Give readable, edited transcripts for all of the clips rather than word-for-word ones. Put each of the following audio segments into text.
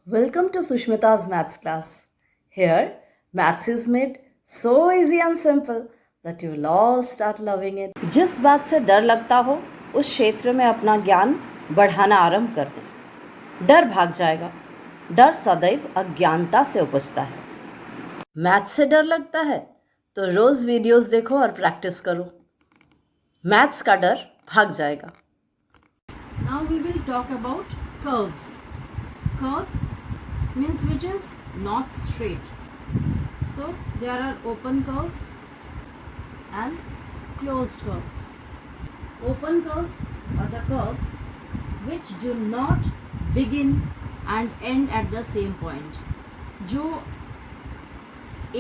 Welcome to Sushmita's maths class. Here, maths is made so easy and simple that you will all start loving it. जिस बात से डर लगता हो उस क्षेत्र में अपना ज्ञान बढ़ाना आरंभ कर दें। डर भाग जाएगा। डर सदैव अज्ञानता से उपजता है। मैथ्स से डर लगता है तो रोज वीडियोस देखो और प्रैक्टिस करो। मैथ्स का डर भाग जाएगा। Now we will talk about curves. Curves means which is not straight. So there are open curves and closed curves. Open curves are the curves which do not begin and end at the same point. जो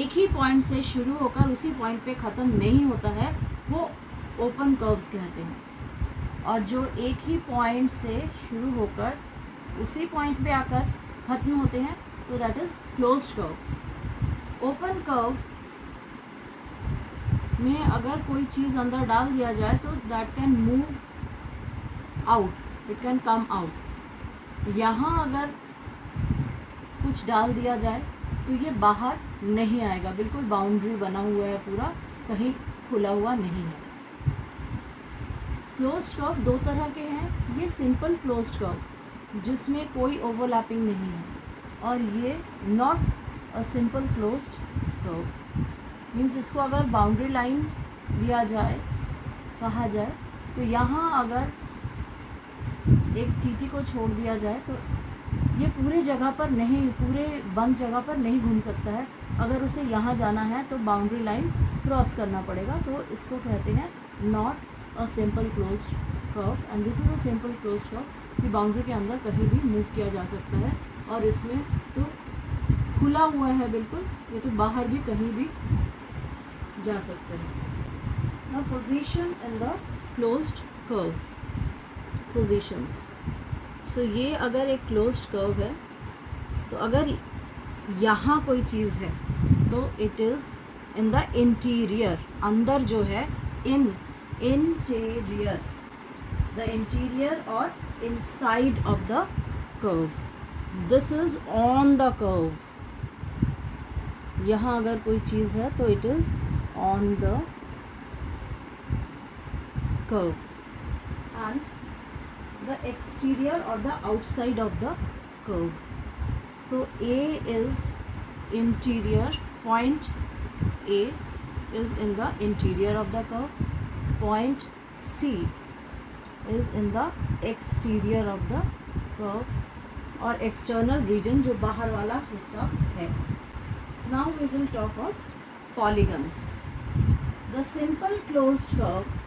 एक ही point से शुरू होकर उसी point पे ख़त्म नहीं होता है वो ओपन कर्व्स कहते हैं, और जो एक ही पॉइंट से शुरू होकर उसी पॉइंट पे आकर ख़त्म होते हैं तो that is closed curve. Open curve में अगर कोई चीज़ अंदर डाल दिया जाए तो that can move out, it can come out. यहाँ अगर कुछ डाल दिया जाए तो ये बाहर नहीं आएगा, बिल्कुल बाउंड्री बना हुआ है पूरा, कहीं खुला हुआ नहीं है। क्लोज्ड कर्व दो तरह के हैं, ये सिंपल क्लोज्ड कर्व जिसमें कोई ओवरलैपिंग नहीं है, और ये not a simple closed curve means इसको अगर बाउंड्री लाइन दिया जाए, कहा जाए, तो यहाँ अगर एक चींटी को छोड़ दिया जाए तो ये पूरे जगह पर नहीं, पूरे बंद जगह पर नहीं घूम सकता है। अगर उसे यहाँ जाना है तो बाउंड्री लाइन क्रॉस करना पड़ेगा, तो इसको कहते हैं not a simple closed curve and this is a simple closed curve कि बाउंड्री के अंदर कहीं भी मूव किया जा सकता है, और इसमें तो खुला हुआ है बिल्कुल, ये तो बाहर भी कहीं भी जा सकते हैं। Now position in the closed curve, positions. So ये अगर एक क्लोज्ड कर्व है तो अगर यहाँ कोई चीज़ है तो it is in the interior, अंदर जो है, इन इंटीरियर, द इंटीरियर और inside of the curve. This is on the curve, यहाँ अगर कोई चीज़ है तो it is on the curve, and the exterior or the outside of the curve. So A is interior, point A is in the interior of the curve, point C is in the exterior of the curve, और external region जो बाहर वाला हिस्सा है। Now we will talk of polygons. The simple closed curves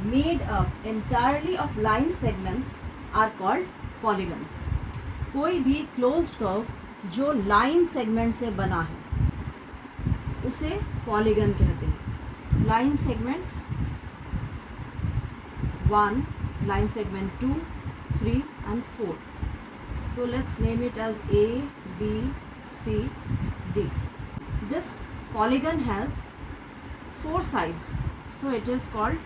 made up entirely of line segments are called polygons. कोई भी closed curve जो line segment से बना है उसे polygon कहते हैं। Line segments 1, line segment 2, 3 and 4. So let's name it as A, B, C, D. This polygon has 4 sides, so it is called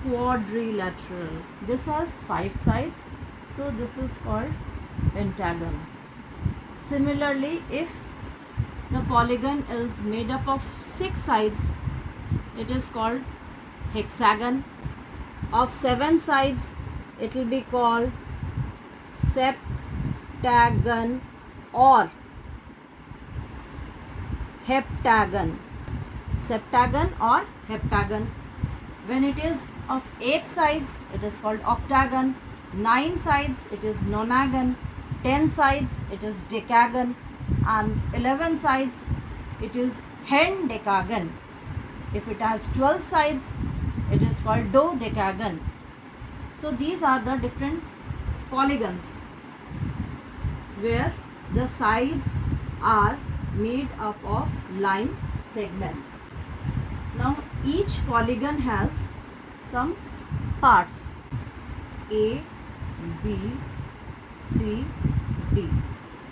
quadrilateral. This has 5 sides, so this is called pentagon. Similarly, if the polygon is made up of 6 sides, it is called hexagon. Of 7 sides, it will be called septagon or heptagon. Septagon or heptagon. When it is of 8 sides, it is called octagon. 9 sides, it is nonagon. 10 sides, it is decagon, and 11 sides, it is hendecagon. If it has 12 sides, it is called dodecagon. So these are the different polygons where the sides are made up of line segments. Now each polygon has some parts A, B, C, D.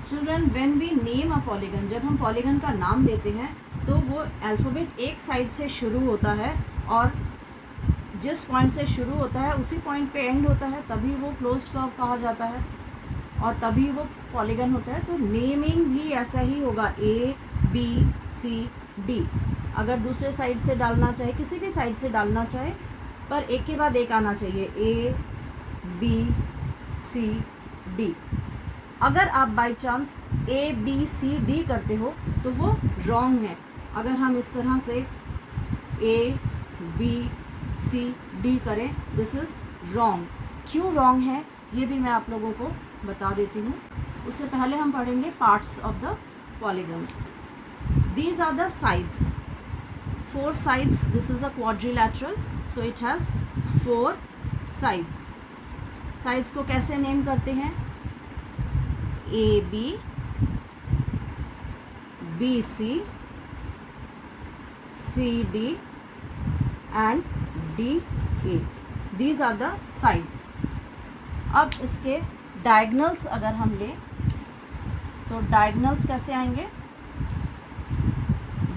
Children, when we name a polygon, जब हम polygon का नाम देते हैं तो वो alphabet एक side से शुरू होता है, और जिस पॉइंट से शुरू होता है उसी पॉइंट पे एंड होता है, तभी वो क्लोज्ड कर्व कहा जाता है, और तभी वो पॉलीगन होता है, तो नेमिंग भी ऐसा ही होगा, ए बी सी डी। अगर दूसरे साइड से डालना चाहे, किसी भी साइड से डालना चाहे, पर एक के बाद एक आना चाहिए, ए बी सी डी। अगर आप by chance A B C D करते हो तो वो रॉन्ग है। अगर हम इस तरह से ए बी सी डी करें, दिस इज़ रॉन्ग। क्यों रॉन्ग है ये भी मैं आप लोगों को बता देती हूँ। उससे पहले हम पढ़ेंगे parts of the polygon. These are the sides, 4 sides. This is a quadrilateral, so it has 4 sides. Sides को कैसे नेम करते हैं? A B, B C, C D and D A. These are the sides. अब इसके diagonals अगर हम लें तो डायगनल्स कैसे आएंगे?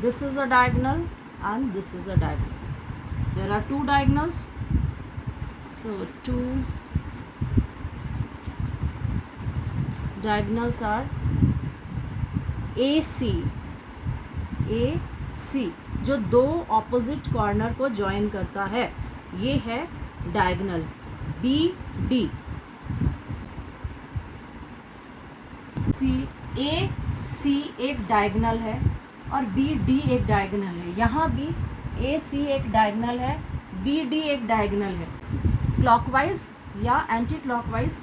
This is a diagonal and this is a diagonal. There are 2 diagonals, so 2 diagonals are AC, AC जो 2 opposite corner को ज्वाइन करता है, ये है डायगनल। BD, AC एक डायगनल है और BD एक डायगनल है। यहाँ भी AC एक डायगनल है, BD एक डायगनल है। क्लॉकवाइज या एंटी क्लॉकवाइज,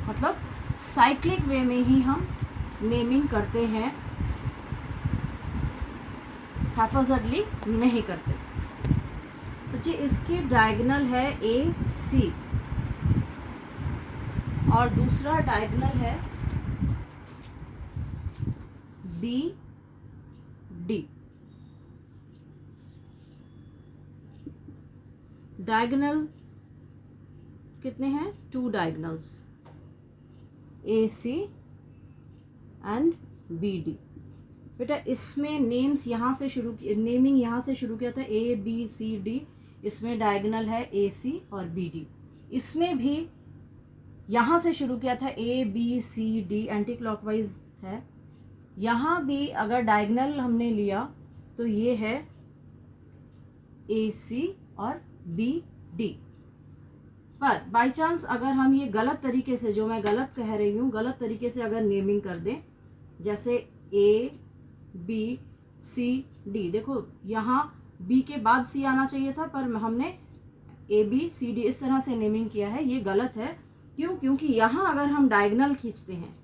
मतलब साइक्लिक वे में ही हम नेमिंग करते हैं, हैफाजर्डली नहीं करते। तो जी इसकी डायगनल है AC और दूसरा डायगनल है BD। डायगनल कितने हैं? 2 डायगनल्स, AC एंड BD। बेटा इसमें नेम्स यहाँ से शुरू की, नेमिंग यहाँ से शुरू किया था, ABCD। इसमें डायगनल है AC और BD। इसमें भी यहाँ से शुरू किया था, ABCD एंटी क्लॉकवाइज है। यहाँ भी अगर डायगनल हमने लिया तो ये है AC और BD। पर बाय चांस अगर हम ये गलत तरीके से, जो मैं गलत कह रही हूँ, गलत तरीके से अगर नेमिंग कर दें, जैसे ABCD, देखो यहाँ B के बाद C आना चाहिए था, पर हमने ABCD इस तरह से नेमिंग किया है, ये गलत है। क्यों? क्योंकि यहाँ अगर हम डायगनल खींचते हैं,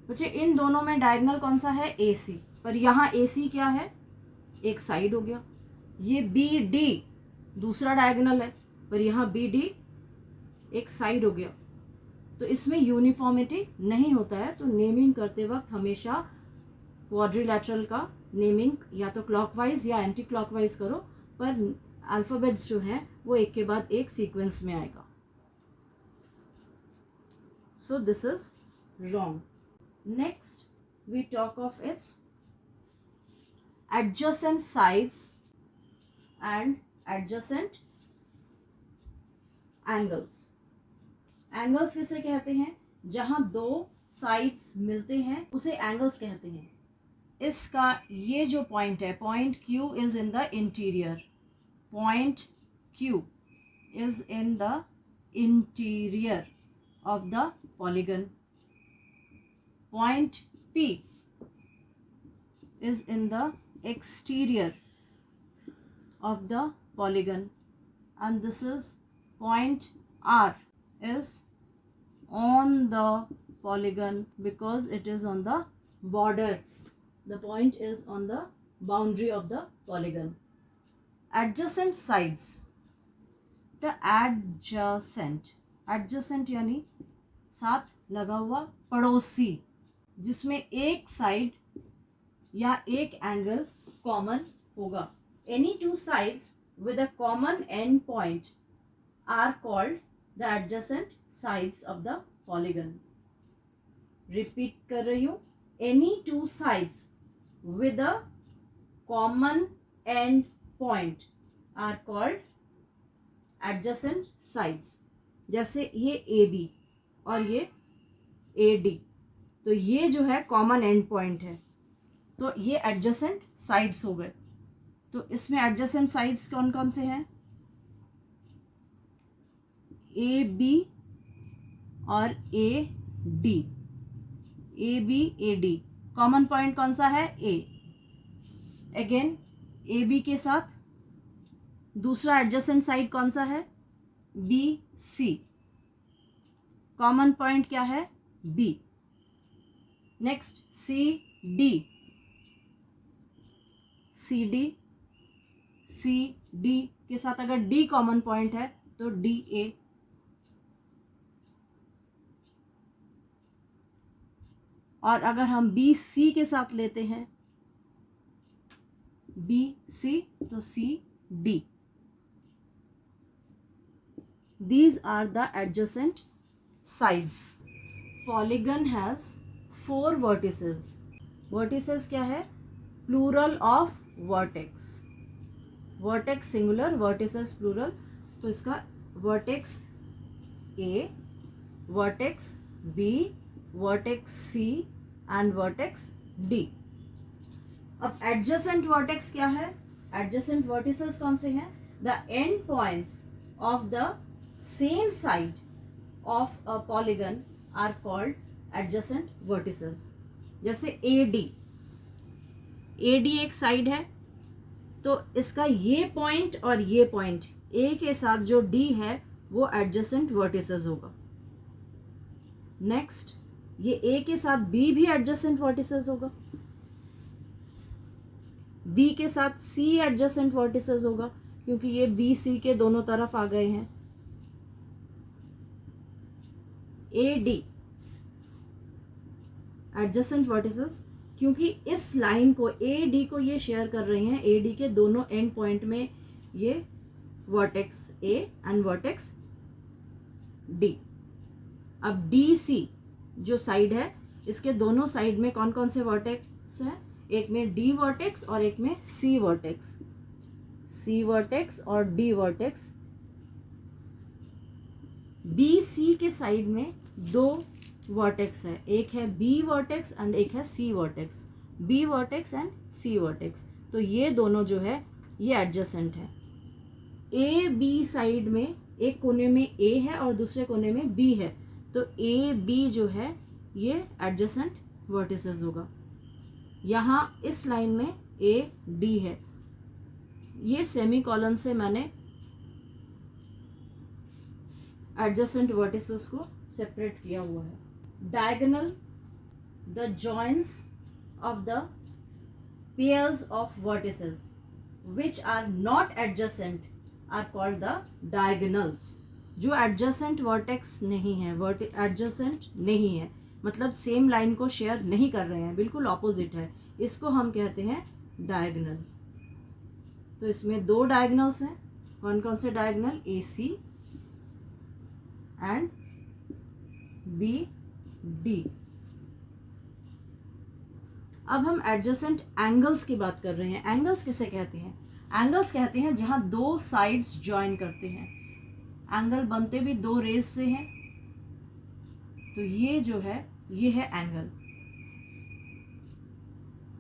बच्चे इन दोनों में डायगनल कौन सा है? AC, पर यहाँ AC क्या है? एक साइड हो गया। ये BD दूसरा डायगनल है, पर यहाँ BD एक साइड हो गया। तो इसमें यूनिफॉर्मिटी नहीं होता है। तो नेमिंग करते वक्त हमेशा क्वाड्रिलैटरल का नेमिंग या तो क्लॉकवाइज या एंटी क्लॉकवाइज करो, पर अल्फ़ाबेट्स जो हैं वो एक के बाद एक सीक्वेंस में आएगा। So this is wrong. Next we talk of its adjacent sides and adjacent angles। Angles किसे कहते हैं? जहां 2 साइड्स मिलते हैं उसे एंगल्स कहते हैं। इसका ये जो पॉइंट है, point Q is in the interior, point Q is in the interior of the polygon, point P is in the exterior of the polygon, and this is point R is on the polygon because it is on the border. The point is on the boundary of the polygon. Adjacent sides, the adjacent यानी साथ लगा हुआ, पड़ोसी, जिसमें एक side या एक angle common होगा। Any 2 sides with a common end point are called the adjacent sides of the polygon. Repeat कर रही हूँ, any 2 sides with a common end point are called adjacent sides। जैसे ये AB और ये ए डी, तो ये जो है कॉमन एंड पॉइंट है, तो ये एडजेसेंट साइड्स हो गए। तो इसमें एडजेसेंट साइड्स कौन कौन से हैं, ए बी और A D, A B A D, common point कौन सा है, ए। अगेन ए बी के साथ दूसरा एडजेसेंट साइड कौन सा है, बी सी, कॉमन पॉइंट क्या है, B. Next C D, C D, C D के साथ अगर डी कॉमन पॉइंट है तो डी ए, और अगर हम बी सी के साथ लेते हैं बी सी तो C D. These are the adjacent sides. Polygon has 4 vertices. Vertices क्या है, plural of vertex. Vertex singular, vertices plural. तो इसका vertex A, vertex B, vertex C and vertex D. अब adjacent vertex क्या है, adjacent vertices कौन से हैं, the end points of the same side of a polygon are called adjacent vertices. जैसे AD, AD एक साइड है, तो इसका ये पॉइंट और ये पॉइंट A के साथ जो D है वो adjacent vertices होगा। नेक्स्ट ये A के साथ B भी adjacent vertices होगा, B के साथ C adjacent vertices होगा, क्योंकि ये B C के दोनों तरफ आ गए हैं। AD एडजेसेंट वर्टिसेस, क्योंकि इस लाइन को AD को ये शेयर कर रहे हैं, AD के दोनों एंड पॉइंट में ये vertex A and vertex D। अब DC जो साइड है, इसके दोनों साइड में कौन कौन से वर्टेक्स हैं, एक में D वर्टेक्स और एक में C वर्टेक्स, C वर्टेक्स और D वर्टेक्स। BC के साइड में 2 वर्टेक्स है, एक है B वर्टेक्स एंड एक है C vertex, B vertex and C vertex. तो ये दोनों जो है ये एडजेसेंट है। ए बी साइड में एक कोने में A है और दूसरे कोने में B है, तो A B जो है ये एडजेसेंट वर्टिसेस होगा। यहाँ इस लाइन में A D है, ये सेमी कॉलन से मैंने एडजेसेंट वर्टिसेस को सेपरेट किया हुआ है। Diagonal, the joints of the pairs of vertices which are not adjacent are called the diagonals. जो एडजेसेंट वर्टेक्स नहीं है, एडजेसेंट नहीं है मतलब सेम लाइन को शेयर नहीं कर रहे हैं, बिल्कुल ऑपोजिट है, इसको हम कहते हैं डायगोनल। तो इसमें 2 डायगोनल्स हैं, कौन कौन से डायगोनल, AC एंड BD। अब हम एडजेसेंट एंगल्स की बात कर रहे हैं। एंगल्स किसे कहते हैं, एंगल्स कहते हैं जहां 2 साइड्स ज्वाइन करते हैं। एंगल बनते भी 2 रेज से हैं, तो ये जो है ये है एंगल,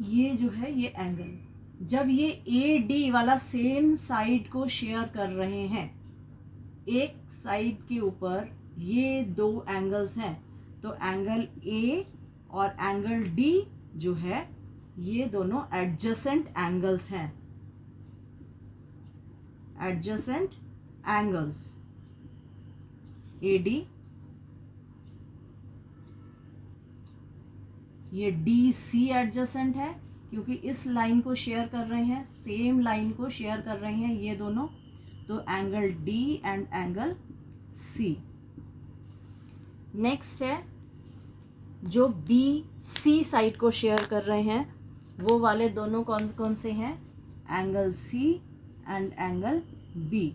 ये जो है ये एंगल। जब ये AD वाला सेम साइड को शेयर कर रहे हैं, एक साइड के ऊपर ये 2 एंगल्स हैं, तो एंगल A और एंगल D जो है ये दोनों एडजेसेंट एंगल्स हैं, एडजेसेंट एंगल्स AD। ये DC एडजेसेंट है क्योंकि इस लाइन को शेयर कर रहे हैं, सेम लाइन को शेयर कर रहे हैं ये दोनों, तो angle D and angle C। Next है जो BC साइड को शेयर कर रहे हैं, वो वाले दोनों कौन कौन से हैं, angle C and angle B।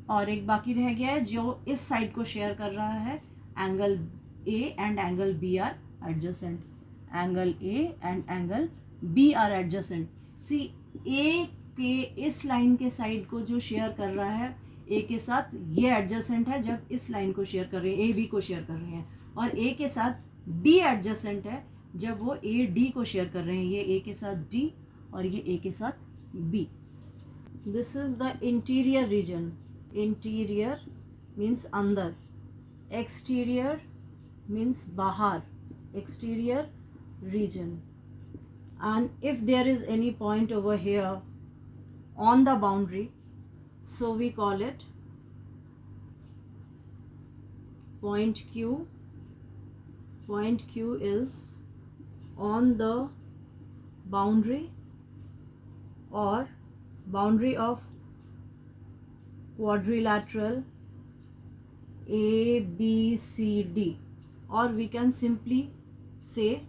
और एक बाकी रह गया है जो इस साइड को शेयर कर रहा है, angle A and angle B are adjacent, angle A and angle B are adjacent. C A के इस लाइन के साइड को जो शेयर कर रहा है A के साथ, ये एडजेसेंट है जब इस लाइन को शेयर कर रहे हैं, AB को शेयर कर रहे हैं, और ए के साथ डी एडजेसेंट है जब वो ए डी को शेयर कर रहे हैं, ये ए के साथ डी और ये ए के साथ B. This is the interior region. Interior means अंदर, एक्सटीरियर मीन्स बाहर, exterior region. And if there is any point over here on the boundary, so we call it point Q. Point Q is on the boundary or boundary of quadrilateral ABCD, or we can simply say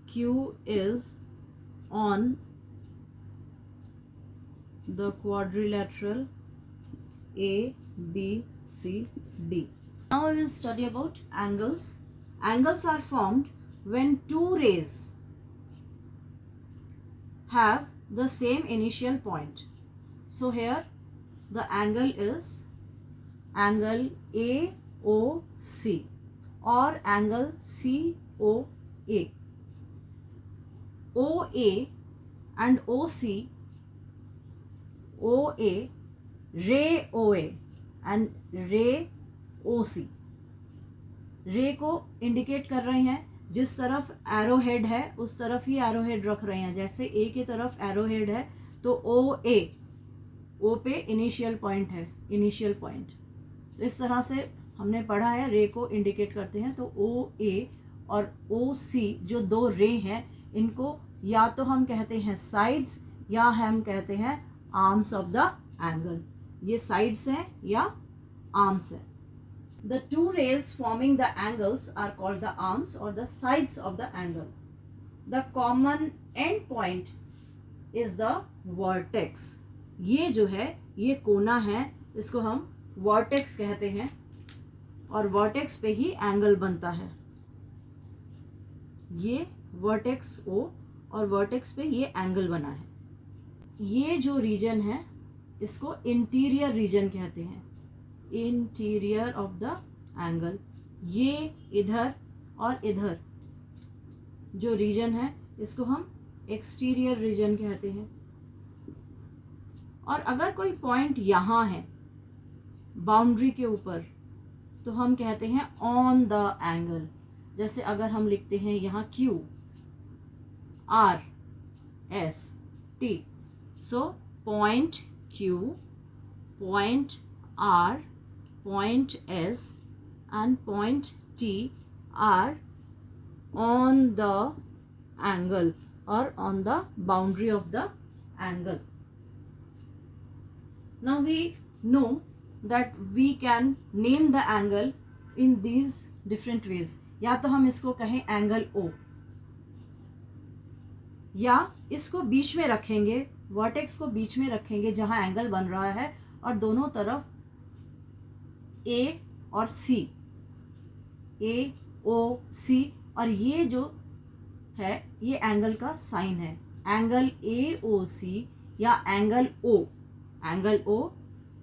Q is on the quadrilateral ABCD. Now we will study about angles. Angles are formed when two rays have the same initial point. So here the angle is angle AOC or angle COA. OA and OC, OA, ray OA and ray OC. रे को indicate कर रहे हैं, जिस तरफ arrow head है उस तरफ ही एरो हेड रख रहे हैं. जैसे ए की तरफ एरो हेड है तो ओ पे इनिशियल पॉइंट है, इनिशियल पॉइंट. तो इस तरह से हमने पढ़ा है, रे को इंडिकेट करते हैं. तो ओ ए और ओ सी जो दो रे हैं, इनको या तो हम कहते हैं साइड्स या हम कहते हैं आर्म्स ऑफ द एंगल. ये साइड्स हैं या आर्म्स हैं. The two rays forming the angles are called the arms और the sides of the angle. The common end point is the vertex. ये जो है ये कोना है, इसको हम वर्टेक्स कहते हैं और वर्टेक्स पे ही एंगल बनता है. ये वर्टेक्स ओ और वर्टेक्स पे ये एंगल बना है. ये जो रीजन है इसको इंटीरियर रीजन कहते हैं, इंटीरियर ऑफ द एंगल. ये इधर और इधर जो रीजन है इसको हम एक्सटीरियर रीजन कहते हैं. और अगर कोई पॉइंट यहाँ है बाउंड्री के ऊपर तो हम कहते हैं ऑन द एंगल. जैसे अगर हम लिखते हैं यहाँ Q R S T, so point Q, point R, point S and point T are on the angle or on the boundary of the angle. Now we know that we can name the angle in these different ways. या तो हम इसको कहें angle O, या इसको बीच में रखेंगे, vertex को बीच में रखेंगे जहां एंगल बन रहा है और दोनों तरफ A और C, A O C, और ये जो है ये एंगल का साइन है. एंगल AOC या angle O, angle O,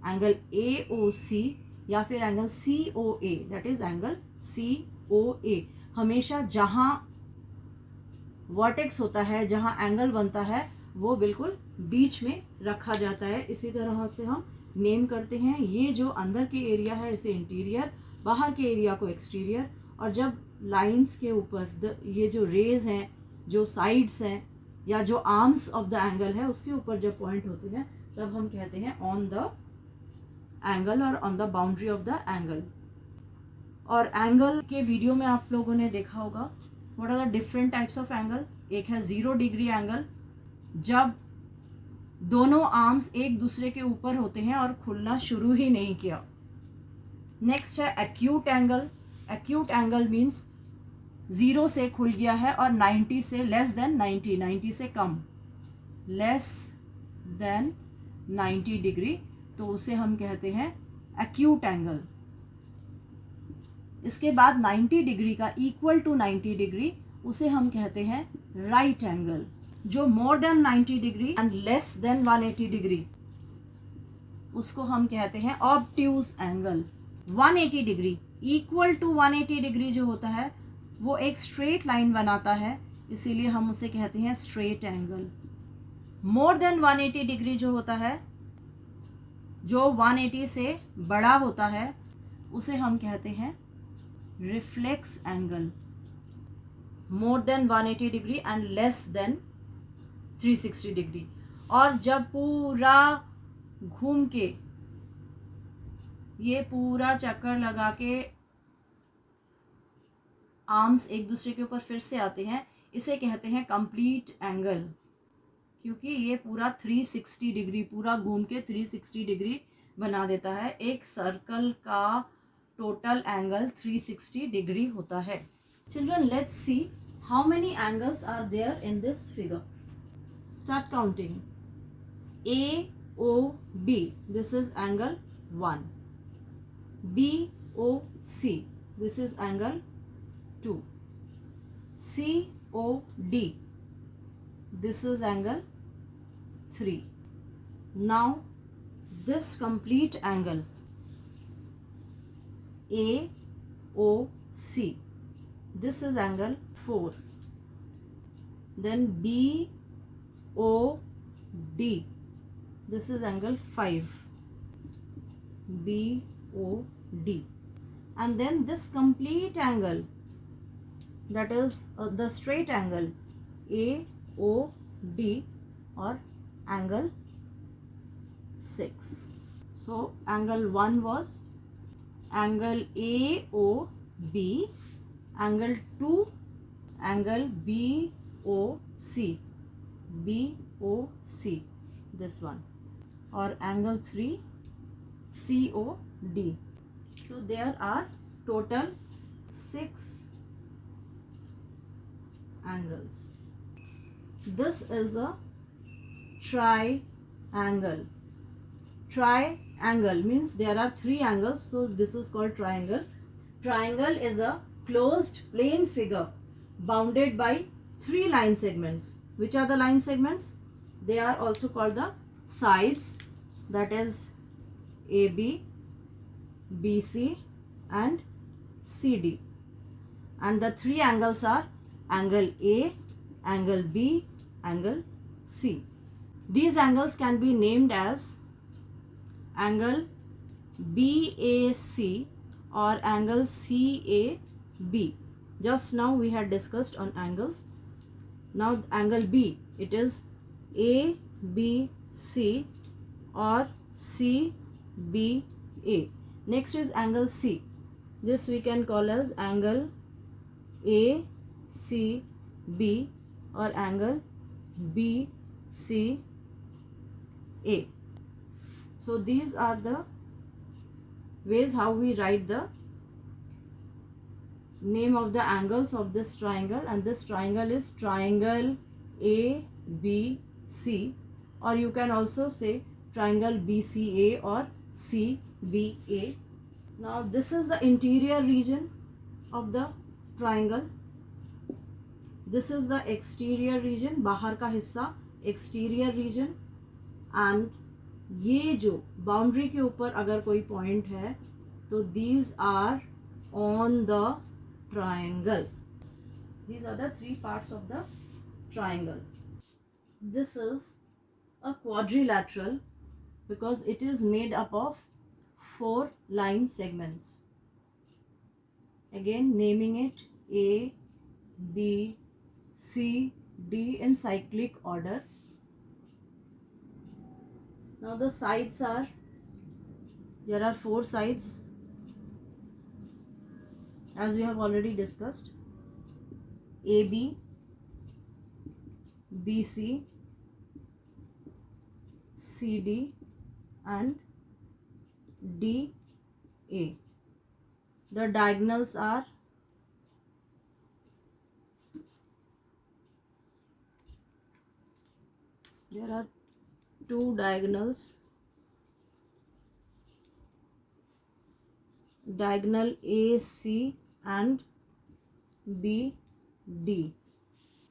angle AOC या फिर angle COA, that is angle COA. हमेशा जहां वर्टेक्स होता है, जहां एंगल बनता है, वो बिल्कुल बीच में रखा जाता है. इसी तरह से हम नेम करते हैं. ये जो अंदर के एरिया है इसे इंटीरियर, बाहर के एरिया को एक्सटीरियर. और जब लाइंस के ऊपर ये जो रेज हैं, जो साइड्स हैं या जो आर्म्स ऑफ द एंगल है उसके ऊपर जब पॉइंट होते हैं तब हम कहते हैं ऑन द एंगल और on the boundary of the angle. और एंगल के वीडियो में आप लोगों ने देखा होगा what are the different types of angle. एक है 0 डिग्री एंगल, जब दोनों आर्म्स एक दूसरे के ऊपर होते हैं और खुलना शुरू ही नहीं किया. नेक्स्ट है acute angle. Acute angle means 0 से खुल गया है और 90 से लेस देन 90 से कम, लेस देन 90 डिग्री, तो उसे हम कहते हैं एक्यूट एंगल. इसके बाद 90 डिग्री का इक्वल टू 90 डिग्री, उसे हम कहते हैं राइट एंगल. जो more than 90 degree and less than 180 degree, उसको हम कहते हैं obtuse angle. 180 degree equal to 180 degree जो होता है वो एक स्ट्रेट लाइन बनाता है, इसीलिए हम उसे कहते हैं straight angle. More than 180 degree जो होता है, जो 180 से बड़ा होता है, उसे हम कहते हैं reflex angle. More than 180 degree and less then 360 degree. और जब पूरा घूम के, ये पूरा चक्कर लगा के आर्म्स एक दूसरे के ऊपर फिर से आते हैं, इसे कहते हैं कंप्लीट एंगल, क्योंकि ये पूरा 360 डिग्री, पूरा घूम के 360 डिग्री बना देता है। एक सर्कल का टोटल एंगल 360 डिग्री होता है। Children, let's see how many angles are there in this figure. Start counting. AOB, this is angle 1. BOC, this is angle 2. COD, this is angle 3. Now this complete angle AOC, this is angle 4. Then BOD, this is angle 5. BOD. And then this complete angle, that is the straight angle AOD or angle 6. So angle 1 was angle AOB, angle 2 angle BOC, this one, or angle 3 COD. So there are total 6 angles. This is a triangle. Triangle means there are 3 angles, so this is called triangle. Triangle is a closed plane figure bounded by 3 line segments. Which are the line segments? They are also called the sides, that is AB, BC and CD. And the 3 angles are angle A, angle B, angle C. These angles can be named as angle BAC or angle CAB. Just now we had discussed on angles. Now angle B, it is ABC or CBA. Next is angle C. This we can call as angle ACB or angle BCA. So these are the ways how we write the name of the angles of this triangle, and this triangle is triangle ABC, or you can also say triangle BCA or CBA. Now this is the interior region of the triangle. This is the exterior region, बाहर का हिस्सा exterior region. And ये जो boundary के ऊपर अगर कोई point है तो these are on the triangle. These are the 3 parts of the triangle. This is a quadrilateral because it is made up of 4 line segments. Again naming it A, B, C, D in cyclic order. Now the sides are, there are 4 sides as we have already discussed: AB, BC, CD and DA. The diagonals are there are 2 diagonals, diagonal AC and BD.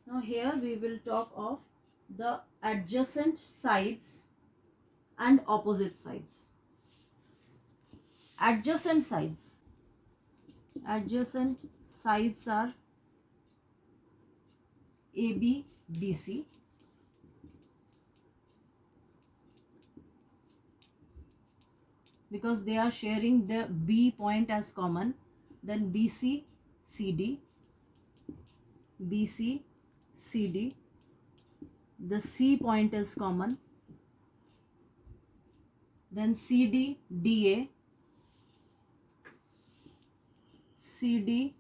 Now here we will talk of the adjacent sides and opposite sides. Adjacent sides. Adjacent sides are AB, BC. Because they are sharing the B point as common, then BC, CD, BC, CD, the C point is common, then CD, DA, CD,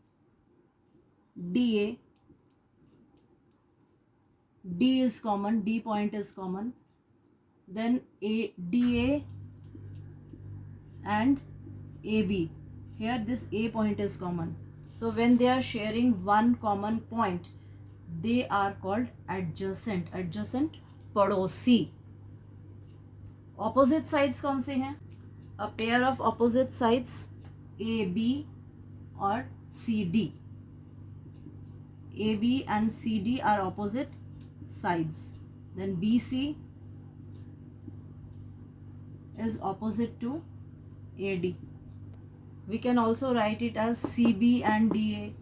DA, D is common, D point is common, then DA and AB. Here this A point is common. So when they are sharing one common point, they are called adjacent. Adjacent पड़ोसी. Opposite sides कौन से हैं? A pair of opposite sides AB or CD. AB and CD are opposite sides. Then BC is opposite to AD. We can also write it as CB and DA.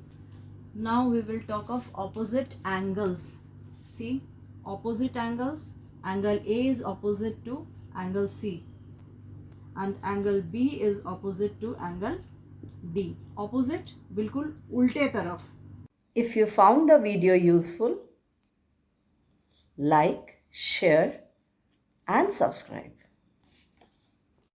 Now we will talk of opposite angles. See, opposite angles. Angle A is opposite to angle C. And angle B is opposite to angle D. Opposite, बिल्कुल उल्टे तरफ. If you found the video useful, like, share and subscribe.